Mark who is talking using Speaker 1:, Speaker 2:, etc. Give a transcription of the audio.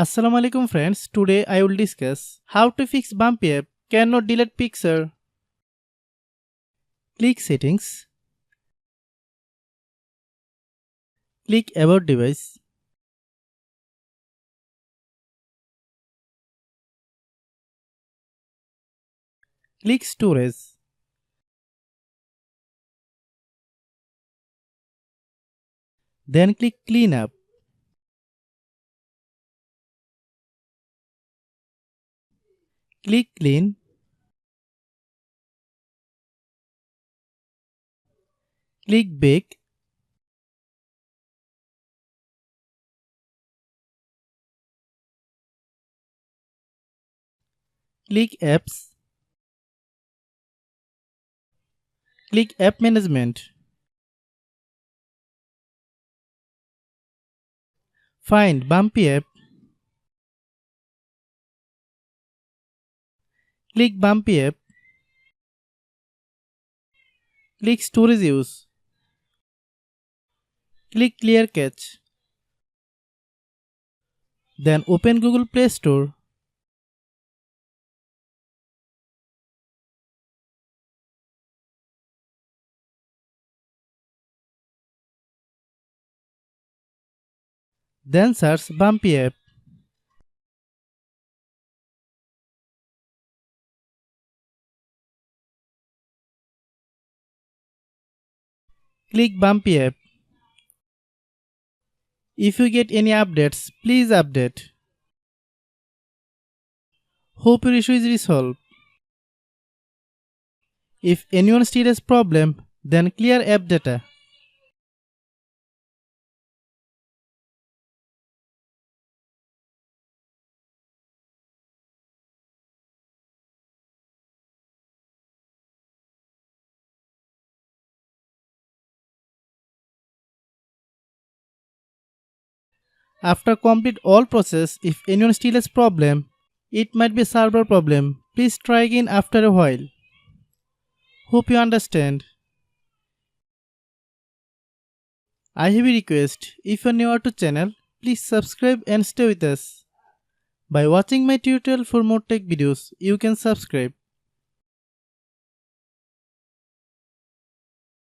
Speaker 1: Assalamu alaikum friends, today I will discuss how to fix Bumpy app cannot delete picture. Click settings, click about device, click storage, then click clean up. Click clean, click back, click apps, click app management. Find Bumpy app, click Bumpy app, click storage use, click clear cache. Then open Google Play Store. Then search Bumpy app. Click Bumpy app. If you get any updates, please update. Hope your issue is resolved. If anyone still has problem, then clear app data. After complete all process, if anyone still has problem, it might be server problem. Please try again after a while. Hope you understand. I have a request. If you are new to channel, please subscribe and stay with us. By watching my tutorial for more tech videos, you can subscribe.